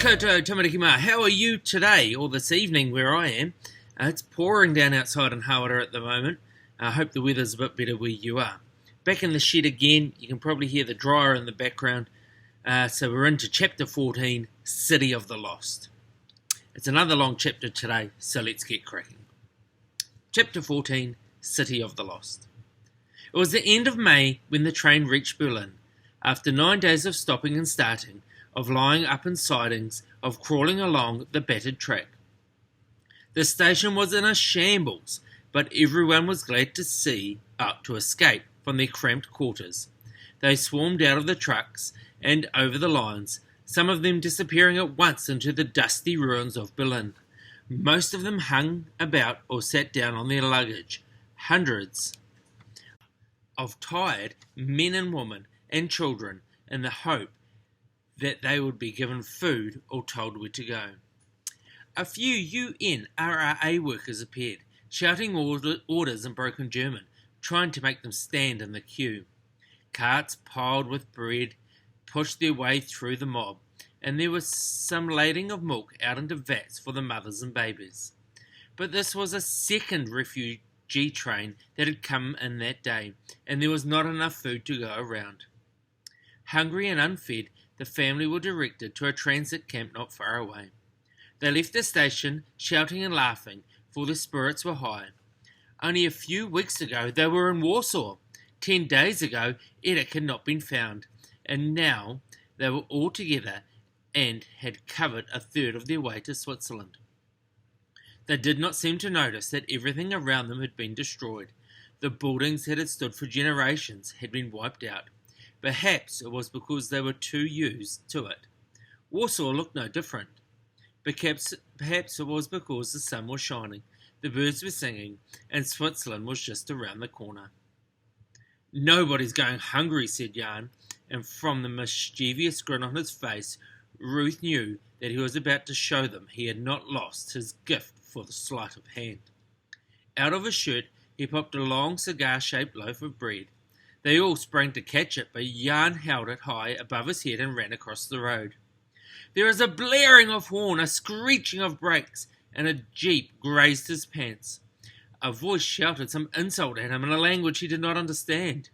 Koto Tamarikima, how are you today, or this evening where I am? It's pouring down outside in Hawara at the moment. I hope the weather's a bit better where you are. Back in the shed again, you can probably hear the dryer in the background. So we're into Chapter 14, City of the Lost. It's another long chapter today, so let's get cracking. Chapter 14, City of the Lost. It was the end of May when the train reached Berlin. After 9 days of stopping and starting, of lying up in sidings, of crawling along the battered track. The station was in a shambles, but everyone was glad to escape from their cramped quarters. They swarmed out of the trucks and over the lines, some of them disappearing at once into the dusty ruins of Berlin. Most of them hung about or sat down on their luggage. Hundreds of tired men and women and children in the hope that they would be given food or told where to go. A few UNRRA workers appeared, shouting orders in broken German, trying to make them stand in the queue. Carts piled with bread pushed their way through the mob, and there was some lading of milk out into vats for the mothers and babies. But this was a second refugee train that had come in that day, and there was not enough food to go around. Hungry and unfed, the family were directed to a transit camp not far away. They left the station shouting and laughing, for their spirits were high. Only a few weeks ago they were in Warsaw. 10 days ago Edith had not been found, and now they were all together and had covered a third of their way to Switzerland. They did not seem to notice that everything around them had been destroyed. The buildings that had stood for generations had been wiped out. Perhaps it was because they were too used to it. Warsaw looked no different. Perhaps it was because the sun was shining, the birds were singing, and Switzerland was just around the corner. "Nobody's going hungry," said Jan, and from the mischievous grin on his face, Ruth knew that he was about to show them he had not lost his gift for the sleight of hand. Out of his shirt, he popped a long cigar-shaped loaf of bread. They all sprang to catch it, but Jan held it high above his head and ran across the road. There was a blaring of horn, a screeching of brakes, and a jeep grazed his pants. A voice shouted some insult at him in a language he did not understand.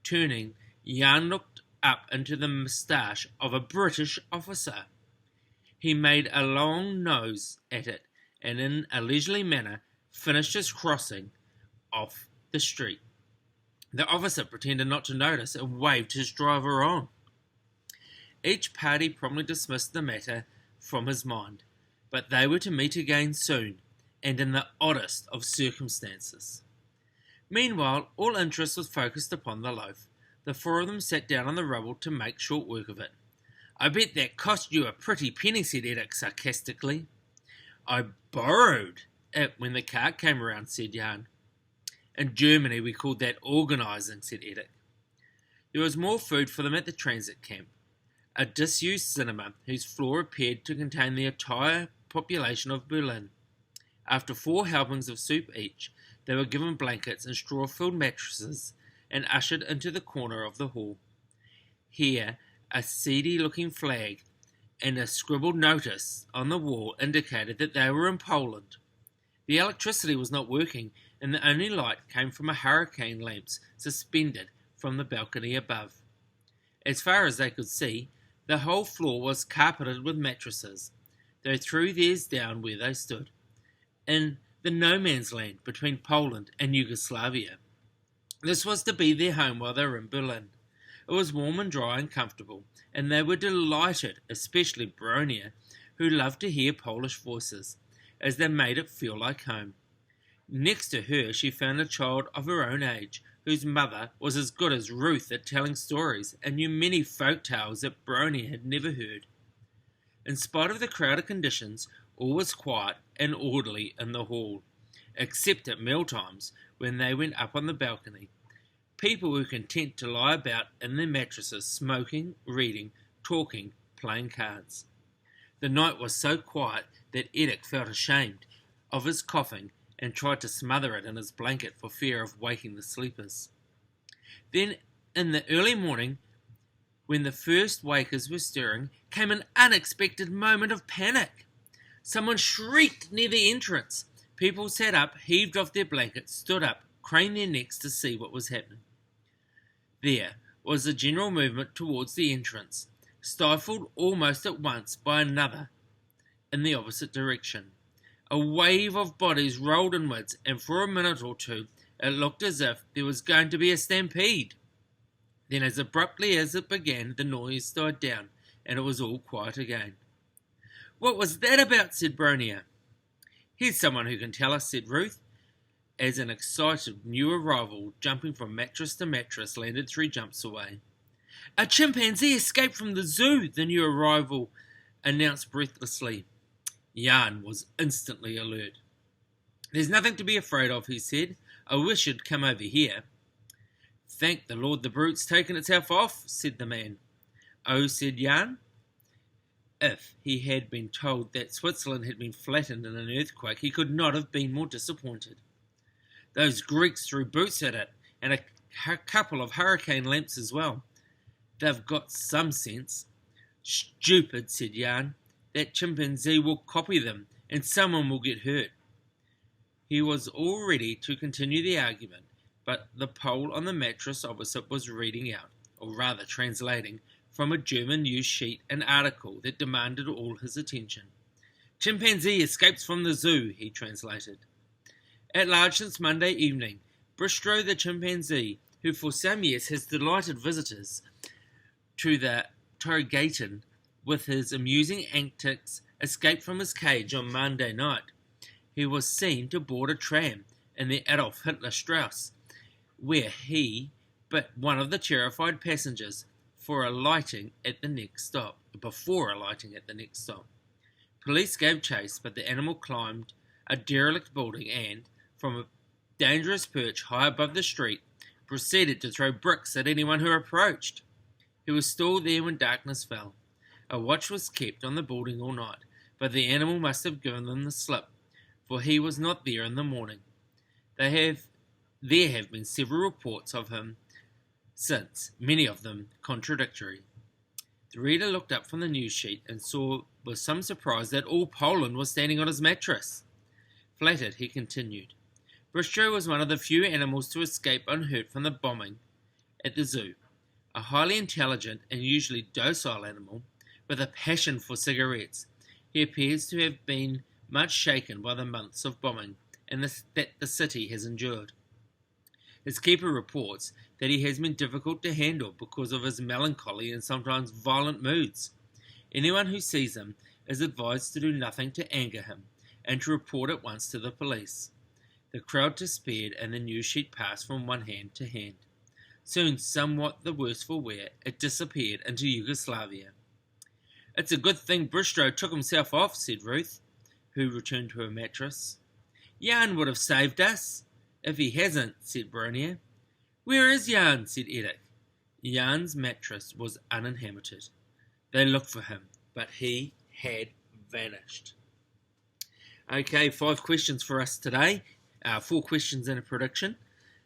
Turning, Jan looked up into the moustache of a British officer. He made a long nose at it, and in a leisurely manner finished his crossing off the street. The officer pretended not to notice and waved his driver on. Each party promptly dismissed the matter from his mind, but they were to meet again soon, and in the oddest of circumstances. Meanwhile, all interest was focused upon the loaf. The four of them sat down on the rubble to make short work of it. "I bet that cost you a pretty penny," said Edith sarcastically. "I borrowed it when the cart came around," said Jan. "In Germany we called that organising," said Edith. There was more food for them at the transit camp. A disused cinema whose floor appeared to contain the entire population of Berlin. After 4 helpings of soup each, they were given blankets and straw-filled mattresses and ushered into the corner of the hall. Here, a seedy-looking flag and a scribbled notice on the wall indicated that they were in Poland. The electricity was not working, and the only light came from a hurricane lamps suspended from the balcony above. As far as they could see, the whole floor was carpeted with mattresses. They threw theirs down where they stood, in the no-man's land between Poland and Yugoslavia. This was to be their home while they were in Berlin. It was warm and dry and comfortable, and they were delighted, especially Bronia, who loved to hear Polish voices, as they made it feel like home. Next to her she found a child of her own age, whose mother was as good as Ruth at telling stories and knew many folk tales that Bronia had never heard. In spite of the crowded conditions, all was quiet and orderly in the hall, except at mealtimes when they went up on the balcony. People were content to lie about in their mattresses, smoking, reading, talking, playing cards. The night was so quiet that Edith felt ashamed of his coughing and tried to smother it in his blanket for fear of waking the sleepers. Then, in the early morning, When the first wakers were stirring, came an unexpected moment of panic. Someone shrieked near the entrance. People sat up, heaved off their blankets, stood up, craned their necks to see what was happening. There was a general movement towards the entrance, stifled almost at once by another in the opposite direction. A wave of bodies rolled inwards, and for a minute or two it looked as if there was going to be a stampede. Then, as abruptly as it began, the noise died down, and it was all quiet again. "What was that about?" said Bronia. "Here's someone who can tell us," said Ruth, as an excited new arrival, jumping from mattress to mattress, landed 3 jumps away. "A chimpanzee escaped from the zoo," the new arrival announced breathlessly. Jan was instantly alert. "There's nothing to be afraid of," he said. "I wish you'd come over here." "Thank the Lord the brute's taken itself off," said the man. "Oh," said Jan. If he had been told that Switzerland had been flattened in an earthquake, he could not have been more disappointed. "Those Greeks threw boots at it, and a couple of hurricane lamps as well. They've got some sense." "Stupid," said Jan. "That chimpanzee will copy them, and someone will get hurt." He was all ready to continue the argument, but the Pole on the mattress opposite was reading out, or rather translating, from a German news sheet an article that demanded all his attention. "Chimpanzee escapes from the zoo," he translated. "At large since Monday evening, Bristro the chimpanzee, who for some years has delighted visitors to the Tiergarten with his amusing antics, escaped from his cage on Monday night. He was seen to board a tram in the Adolf Hitler Strauss, where he bit one of the terrified passengers before alighting at the next stop. Police gave chase, but the animal climbed a derelict building and, from a dangerous perch high above the street, proceeded to throw bricks at anyone who approached. He was still there when darkness fell. A watch was kept on the building all night, but the animal must have given them the slip, for he was not there in the morning. There have been several reports of him since, many of them contradictory." The reader looked up from the news sheet and saw with some surprise that all Poland was standing on his mattress. Flattered, he continued. "Bristro was one of the few animals to escape unhurt from the bombing at the zoo. A highly intelligent and usually docile animal, with a passion for cigarettes. He appears to have been much shaken by the months of bombing that the city has endured. His keeper reports that he has been difficult to handle because of his melancholy and sometimes violent moods. Anyone who sees him is advised to do nothing to anger him and to report at once to the police." The crowd despaired, and the news sheet passed from one hand to hand. Soon, somewhat the worse for wear, it disappeared into Yugoslavia. "It's a good thing Bristro took himself off," said Ruth, who returned to her mattress. "Jan would have saved us." "If he hasn't," said Bronia. "Where is Jan?" said Edith. Jan's mattress was uninhabited. They looked for him, but he had vanished. Okay, 5 questions for us today. 4 questions and a prediction.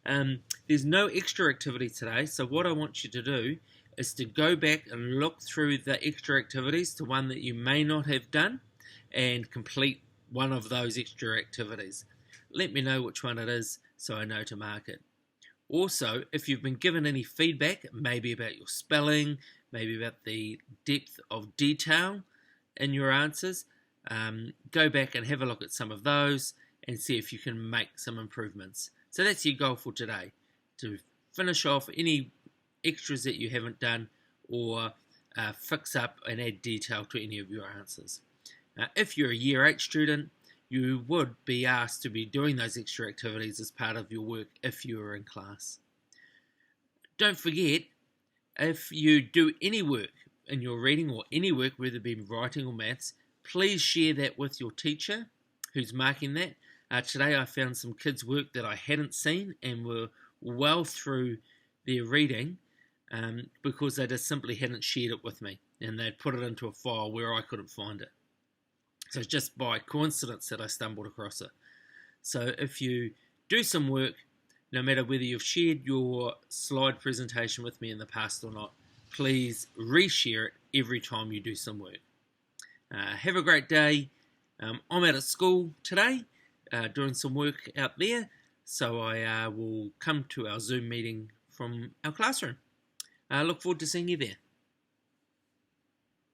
There's no extra activity today, so what I want you to do is to go back and look through the extra activities to one that you may not have done and complete one of those extra activities. Let me know which one it is so I know to mark it. Also, if you've been given any feedback, maybe about your spelling, maybe about the depth of detail in your answers, go back and have a look at some of those and see if you can make some improvements. So that's your goal for today, to finish off any extras that you haven't done or fix up and add detail to any of your answers. If you're a Year 8 student, you would be asked to be doing those extra activities as part of your work if you were in class. Don't forget, if you do any work in your reading or any work, whether it be writing or maths, please share that with your teacher who's marking that. Today I found some kids' work that I hadn't seen and were well through their reading because they just simply hadn't shared it with me, and they'd put it into a file where I couldn't find it. So it's just by coincidence that I stumbled across it. So if you do some work, no matter whether you've shared your slide presentation with me in the past or not, please reshare it every time you do some work. Have a great day. I'm out at school today doing some work out there, so I will come to our Zoom meeting from our classroom. I look forward to seeing you there.